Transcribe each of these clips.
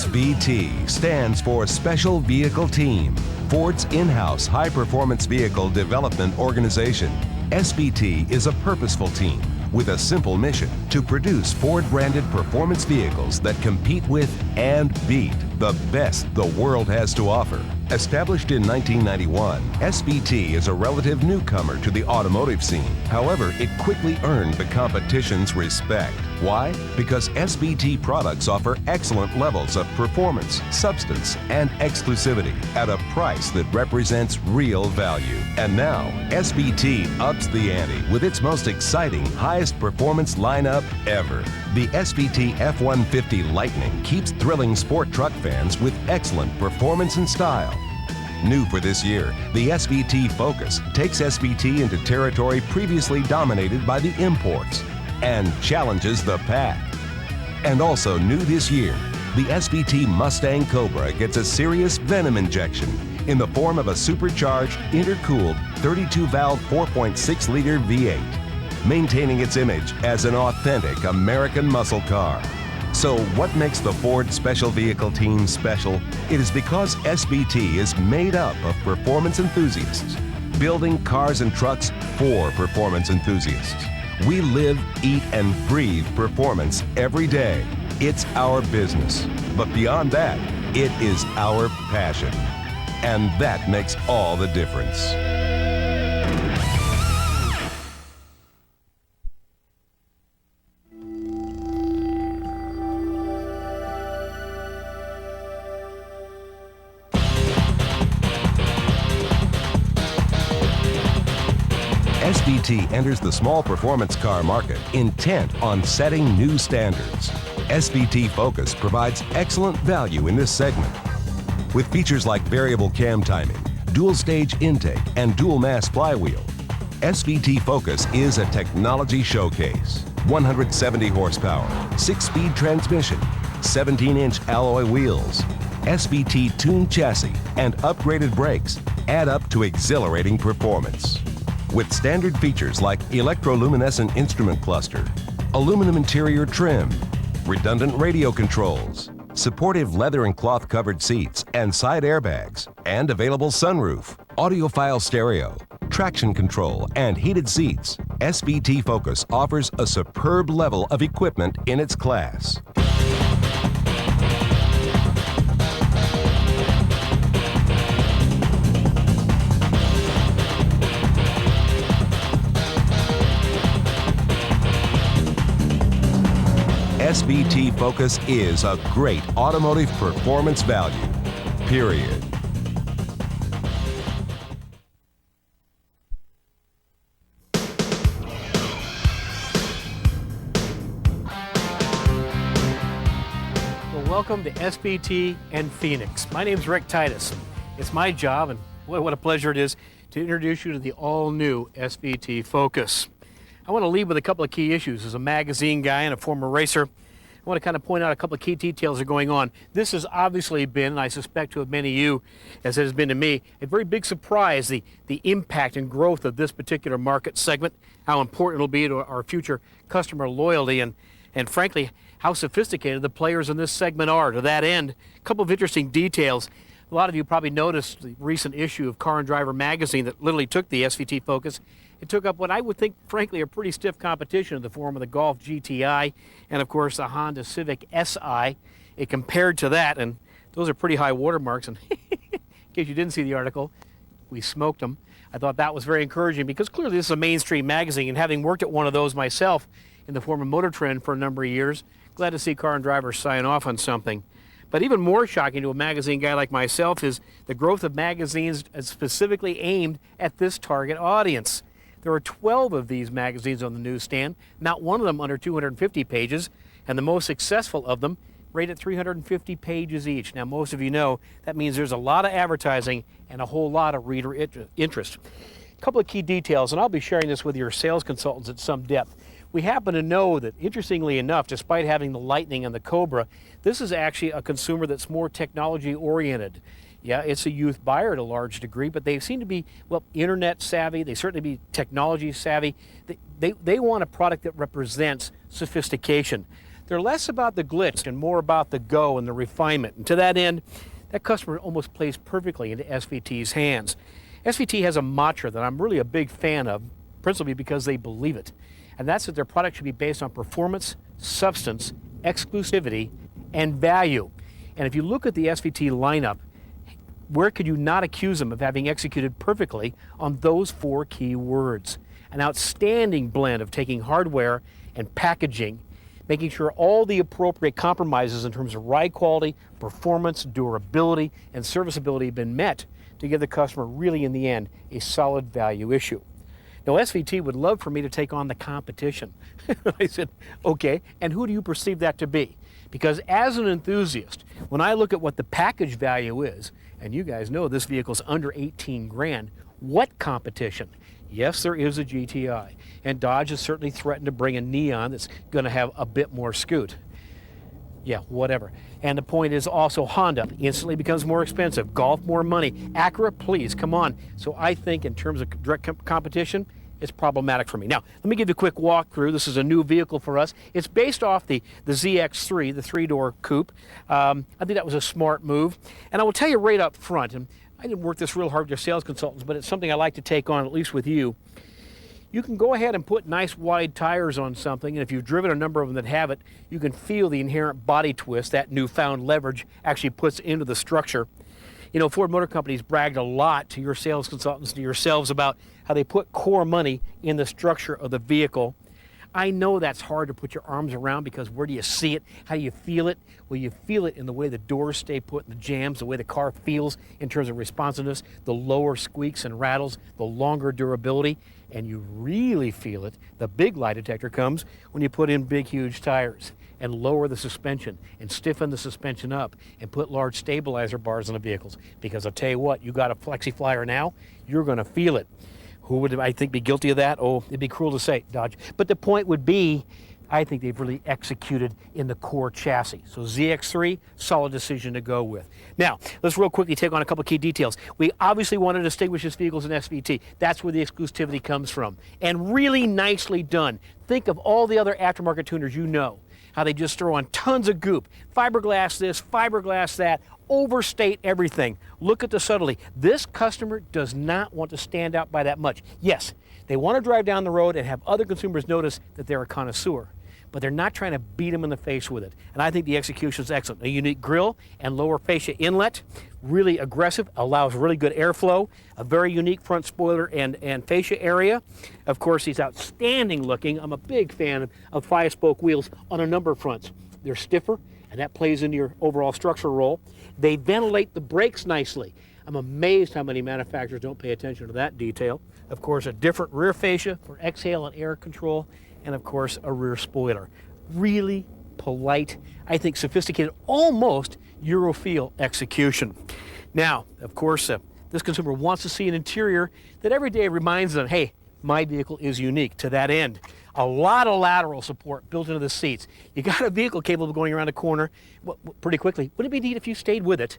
SVT stands for Special Vehicle Team, Ford's in-house high-performance vehicle development organization. SVT is a purposeful team with a simple mission to produce Ford-branded performance vehicles that compete with and beat the best the world has to offer. Established in 1991, SVT is a relative newcomer to the automotive scene. However, it quickly earned the competition's respect. Why? Because SVT products offer excellent levels of performance, substance, and exclusivity at a price that represents real value. And now, SVT ups the ante with its most exciting, highest performance lineup ever. The SVT F-150 Lightning keeps thrilling sport truck fans with excellent performance and style. New for this year, the SVT Focus takes SVT into territory previously dominated by the imports and challenges the pack. And also new this year, the SVT Mustang Cobra gets a serious venom injection in the form of a supercharged, intercooled 32-valve 4.6-liter V8, maintaining its image as an authentic American muscle car. So what makes the Ford Special Vehicle Team special? It is because SVT is made up of performance enthusiasts, building cars and trucks for performance enthusiasts. We live, eat, and breathe performance every day. It's our business. But beyond that, it is our passion. And that makes all the difference. SVT enters the small performance car market intent on setting new standards. SVT Focus provides excellent value in this segment. With features like variable cam timing, dual stage intake, and dual mass flywheel, SVT Focus is a technology showcase. 170 horsepower, 6-speed transmission, 17-inch alloy wheels, SVT tuned chassis, and upgraded brakes add up to exhilarating performance. With standard features like electroluminescent instrument cluster, aluminum interior trim, redundant radio controls, supportive leather and cloth covered seats and side airbags, and available sunroof, audiophile stereo, traction control, and heated seats, SVT Focus offers a superb level of equipment in its class. SVT Focus is a great automotive performance value, period. Well, welcome to SVT and Phoenix. My name's Rick Titus. It's my job, and boy, what a pleasure it is, to introduce you to the all-new SVT Focus. I want to lead with a couple of key issues. As a magazine guy and a former racer, I want to kind of point out a couple of key details that are going on. This has obviously been, and I suspect to many of you, as it has been to me, a very big surprise, the impact and growth of this particular market segment, how important it'll be to our future customer loyalty, and frankly, how sophisticated the players in this segment are. To that end, a couple of interesting details. A lot of you probably noticed the recent issue of Car and Driver magazine that literally took the SVT Focus. It took up what I would think, frankly, a pretty stiff competition in the form of the Golf GTI and, of course, the Honda Civic Si. It compared to that, and those are pretty high watermarks. And in case you didn't see the article, we smoked them. I thought that was very encouraging because clearly this is a mainstream magazine, and having worked at one of those myself in the form of Motor Trend for a number of years, glad to see Car and Driver sign off on something. But even more shocking to a magazine guy like myself is the growth of magazines specifically aimed at this target audience. There are 12 of these magazines on the newsstand, not one of them under 250 pages, and the most successful of them rated 350 pages each. Now, most of you know that means there's a lot of advertising and a whole lot of reader interest. A couple of key details, and I'll be sharing this with your sales consultants at some depth. We happen to know that, interestingly enough, despite having the Lightning and the Cobra, this is actually a consumer that's more technology-oriented. Yeah, it's a youth buyer to a large degree, but they seem to be, well, internet savvy. They certainly be technology savvy. They want a product that represents sophistication. They're less about the glitz and more about the go and the refinement. And to that end, that customer almost plays perfectly into SVT's hands. SVT has a mantra that I'm really a big fan of, principally because they believe it. And that's that their product should be based on performance, substance, exclusivity, and value. And if you look at the SVT lineup, where could you not accuse them of having executed perfectly on those 4 key words? An outstanding blend of taking hardware and packaging, making sure all the appropriate compromises in terms of ride quality, performance, durability, and serviceability have been met to give the customer really, in the end, a solid value issue. Now, SVT would love for me to take on the competition. I said, okay, and who do you perceive that to be? Because as an enthusiast, when I look at what the package value is, and you guys know this vehicle's under 18 grand, what competition? Yes, there is a GTI, and Dodge has certainly threatened to bring a Neon that's going to have a bit more scoot. Yeah, whatever. And the point is also Honda instantly becomes more expensive. Golf, more money. Acura, please, come on. So I think in terms of direct competition, it's problematic for me. Now, let me give you a quick walkthrough. This is a new vehicle for us. It's based off the ZX3, the 3-door coupe. I think that was a smart move. And I will tell you right up front, and I didn't work this real hard with your sales consultants, but it's something I like to take on, at least with you. You can go ahead and put nice wide tires on something, and if you've driven a number of them that have it, you can feel the inherent body twist that newfound leverage actually puts into the structure. You know, Ford Motor Company's bragged a lot to your sales consultants, to yourselves, about how they put core money in the structure of the vehicle. I know that's hard to put your arms around because where do you see it? How do you feel it? Well, you feel it in the way the doors stay put in the jams, the way the car feels in terms of responsiveness, the lower squeaks and rattles, the longer durability, and you really feel it. The big lie detector comes when you put in big, huge tires and lower the suspension and stiffen the suspension up and put large stabilizer bars on the vehicles. Because I'll tell you what, you got a Flexi Flyer now, you're going to feel it. Who would I think be guilty of that? Oh, it'd be cruel to say, Dodge. But the point would be, I think they've really executed in the core chassis. So ZX3, solid decision to go with. Now, let's real quickly take on a couple key details. We obviously want to distinguish this vehicle as an SVT. That's where the exclusivity comes from. And really nicely done. Think of all the other aftermarket tuners you know, how they just throw on tons of goop. Fiberglass this, fiberglass that, overstate everything. Look at the subtlety. This customer does not want to stand out by that much. Yes, they want to drive down the road and have other consumers notice that they're a connoisseur, but they're not trying to beat them in the face with it. And I think the execution is excellent. A unique grille and lower fascia inlet, really aggressive, allows really good airflow, a very unique front spoiler and fascia area. Of course, he's outstanding looking. I'm a big fan of 5-spoke wheels on a number of fronts. They're stiffer, and that plays into your overall structural role. They ventilate the brakes nicely. I'm amazed how many manufacturers don't pay attention to that detail. Of course, a different rear fascia for exhale and air control, and of course, a rear spoiler. Really polite, I think sophisticated, almost Eurofeel execution. Now, of course, this consumer wants to see an interior that every day reminds them, hey, my vehicle is unique. To that end, a lot of lateral support built into the seats. You got a vehicle capable of going around a corner pretty quickly. Wouldn't it be neat if you stayed with it?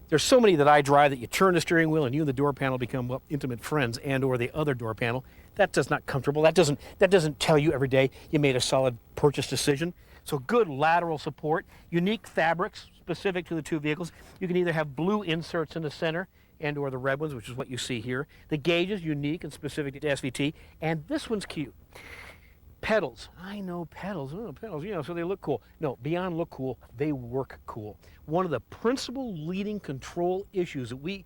There's so many that I drive that you turn the steering wheel and you and the door panel become, well, intimate friends, and or the other door panel. That does not comfortable. That doesn't tell you every day you made a solid purchase decision. So good lateral support, unique fabrics specific to the two vehicles. You can either have blue inserts in the center and or the red ones, which is what you see here. The gauge is unique and specific to SVT, and this one's cute. Pedals. I know pedals. Oh, pedals, you know, so they look cool. No, beyond look cool, they work cool. One of the principal leading control issues that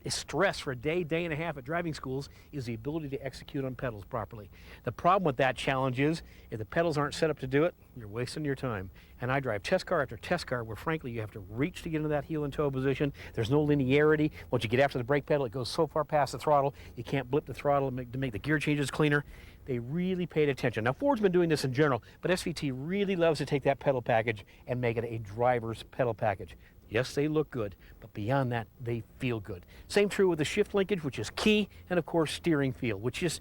is stress for a day and a half at driving schools is the ability to execute on pedals properly. The problem with that challenge is if the pedals aren't set up to do it, you're wasting your time. And I drive test car after test car where frankly you have to reach to get into that heel and toe position. There's no linearity. Once you get after the brake pedal, it goes so far past the throttle, you can't blip the throttle to make the gear changes cleaner. They really paid attention. Now, Ford's been doing this in general, but SVT really loves to take that pedal package and make it a driver's pedal package. Yes, they look good, but beyond that, they feel good. Same true with the shift linkage, which is key, and of course, steering feel, which is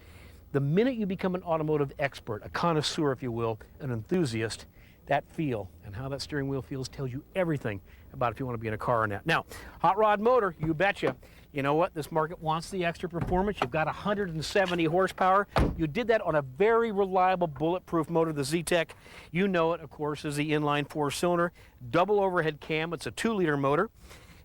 the minute you become an automotive expert, a connoisseur, if you will, an enthusiast, that feel and how that steering wheel feels tells you everything about if you want to be in a car or not. Now, hot rod motor, you betcha. You know what? This market wants the extra performance. You've got 170 horsepower. You did that on a very reliable bulletproof motor, the Z-Tech. You know it, of course, is the inline 4-cylinder, double overhead cam. It's a 2-liter motor.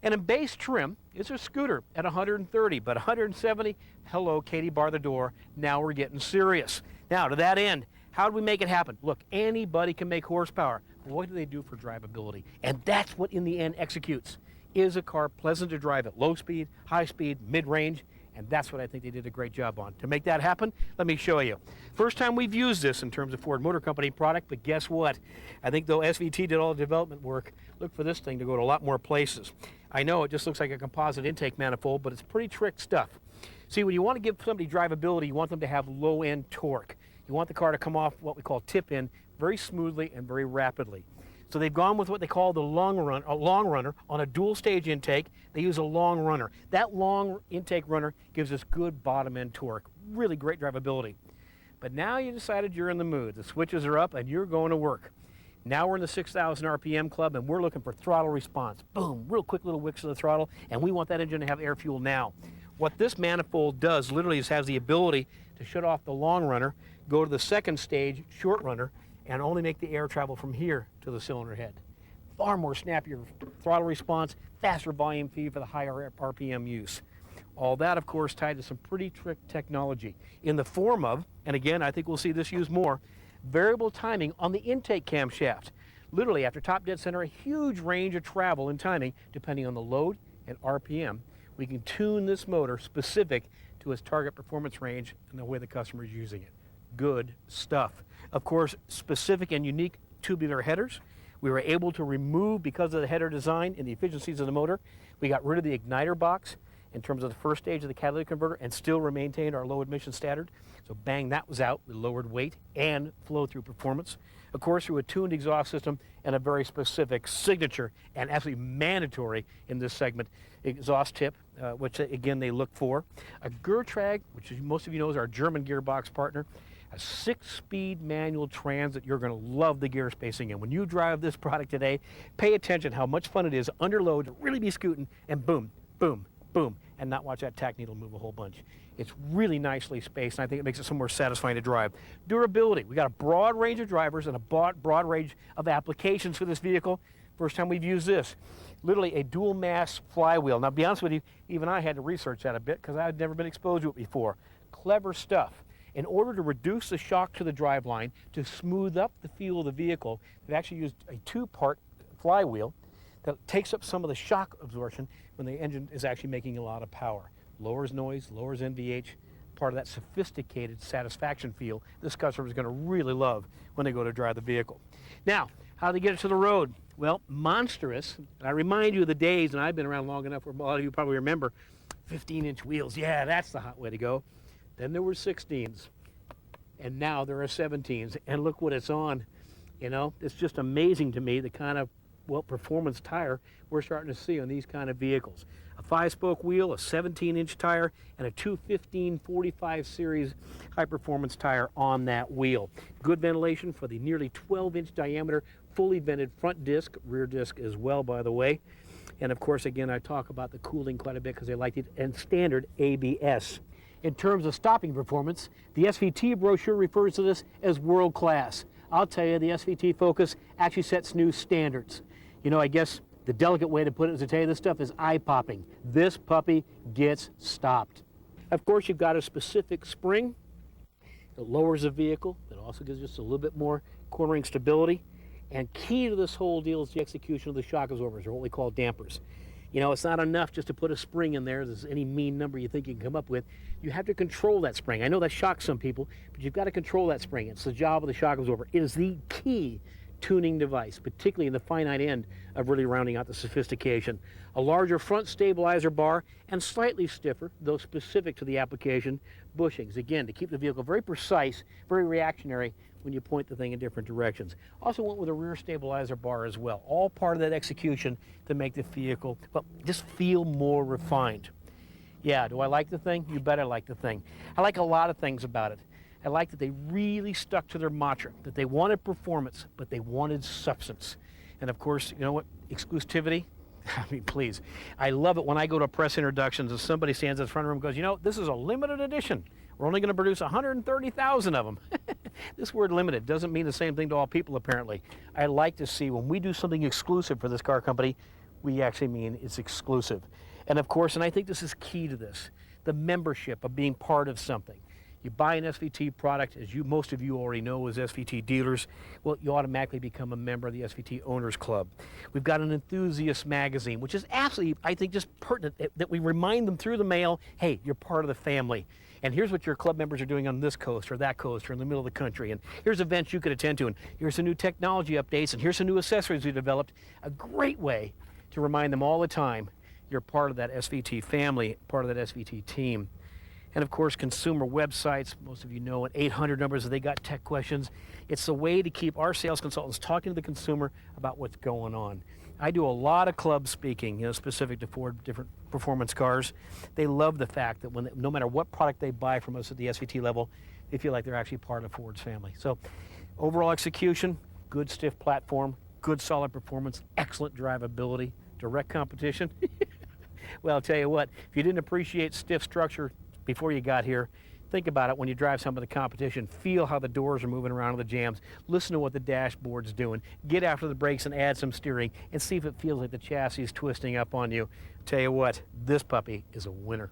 And in base trim, it's a scooter at 130, but 170, hello, Katie, bar the door. Now we're getting serious. Now, to that end, how do we make it happen? Look, anybody can make horsepower, but what do they do for drivability? And that's what, in the end, executes. Is a car pleasant to drive at low speed, high speed, mid-range? And that's what I think they did a great job on. To make that happen, let me show you. First time we've used this in terms of Ford Motor Company product, but guess what? I think though SVT did all the development work, look for this thing to go to a lot more places. I know it just looks like a composite intake manifold, but it's pretty trick stuff. See, when you want to give somebody drivability, you want them to have low-end torque. You want the car to come off what we call tip-in very smoothly and very rapidly. So they've gone with what they call the long runner on a dual stage intake. They use a long runner. That long intake runner gives us good bottom end torque, really great drivability. But now you decided you're in the mood. The switches are up and you're going to work. Now we're in the 6,000 RPM club and we're looking for throttle response. Boom, real quick little wicks of the throttle, and we want that engine to have air fuel now. What this manifold does literally is has the ability to shut off the long runner, go to the second stage, short runner, and only make the air travel from here to the cylinder head. Far more snappier throttle response, faster volume feed for the higher RPM use. All that, of course, tied to some pretty trick technology in the form of, and again, I think we'll see this used more, variable timing on the intake camshaft. Literally, after top dead center, a huge range of travel and timing depending on the load and RPM. We can tune this motor specific to its target performance range and the way the customer is using it. Good stuff. Of course, specific and unique tubular headers. We were able to remove, because of the header design and the efficiencies of the motor, we got rid of the igniter box in terms of the first stage of the catalytic converter and still maintained our low emission standard. So bang, that was out. We lowered weight and flow through performance. Of course, through a tuned exhaust system and a very specific signature and absolutely mandatory in this segment exhaust tip, which again they look for. A Geartrag, which most of you know is our German gearbox partner. A 6-speed manual trans that you're going to love the gear spacing in. When you drive this product today, pay attention how much fun it is under load to really be scooting and boom, boom, boom, and not watch that tack needle move a whole bunch. It's really nicely spaced, and I think it makes it some more satisfying to drive. Durability. We got a broad range of drivers and a broad range of applications for this vehicle. First time we've used this. Literally a dual mass flywheel. Now, to be honest with you, even I had to research that a bit because I had never been exposed to it before. Clever stuff. In order to reduce the shock to the driveline, to smooth up the feel of the vehicle, they've actually used a 2-part flywheel that takes up some of the shock absorption when the engine is actually making a lot of power. Lowers noise, lowers NVH, part of that sophisticated satisfaction feel this customer is going to really love when they go to drive the vehicle. Now, how do they get it to the road? Well, monstrous. And I remind you of the days, and I've been around long enough where a lot of you probably remember, 15-inch wheels. Yeah, that's the hot way to go. Then there were 16s, and now there are 17s, and look what it's on. You know, it's just amazing to me the kind of, well, performance tire we're starting to see on these kind of vehicles. A 5-spoke wheel, a 17-inch tire, and a 215/45 series high-performance tire on that wheel. Good ventilation for the nearly 12-inch diameter, fully vented front disc, rear disc as well, by the way. And of course, again, I talk about the cooling quite a bit because they liked it, and standard ABS. In terms of stopping performance, the SVT brochure refers to this as world class. I'll tell you, the SVT Focus actually sets new standards. You know, I guess the delicate way to put it is to tell you this stuff is eye-popping. This puppy gets stopped. Of course, you've got a specific spring that lowers the vehicle. That also gives us a little bit more cornering stability. And key to this whole deal is the execution of the shock absorbers, or what we call dampers. You know, it's not enough just to put a spring in there. There's any mean number you think you can come up with. You have to control that spring. I know that shocks some people, but you've got to control that spring. It's the job of the shock absorber. It is the key tuning device, particularly in the finite end of really rounding out the sophistication. A larger front stabilizer bar and slightly stiffer, though specific to the application, bushings. Again, to keep the vehicle very precise, very reactionary when you point the thing in different directions. Also went with a rear stabilizer bar as well. All part of that execution to make the vehicle, well, just feel more refined. Yeah, do I like the thing? You better like the thing. I like a lot of things about it. I like that they really stuck to their mantra, that they wanted performance, but they wanted substance. And of course, you know what? Exclusivity, I mean, please. I love it when I go to press introductions and somebody stands in the front room and goes, you know, this is a limited edition. We're only going to produce 130,000 of them. This word limited doesn't mean the same thing to all people, apparently. I like to see when we do something exclusive for this car company, we actually mean it's exclusive. And of course, and I think this is key to this, the membership of being part of something. You buy an SVT product, as most of you already know as SVT dealers, well, you automatically become a member of the SVT Owners Club. We've got an enthusiast magazine, which is absolutely, I think, just pertinent that we remind them through the mail, hey, you're part of the family. And here's what your club members are doing on this coast or that coast or in the middle of the country. And here's events you could attend to. And here's some new technology updates. And here's some new accessories we developed. A great way to remind them all the time you're part of that SVT family, part of that SVT team. And of course, consumer websites, most of you know at 800 numbers, if they got tech questions. It's a way to keep our sales consultants talking to the consumer about what's going on. I do a lot of club speaking, specific to Ford different performance cars. They love the fact that no matter what product they buy from us at the SVT level, they feel like they're actually part of Ford's family. So overall execution, good stiff platform, good solid performance, excellent drivability, direct competition. Well, I'll tell you what, if you didn't appreciate stiff structure before you got here, think about it when you drive some of the competition. Feel how the doors are moving around in the jams. Listen to what the dashboard's doing. Get after the brakes and add some steering and see if it feels like the chassis is twisting up on you. Tell you what, this puppy is a winner.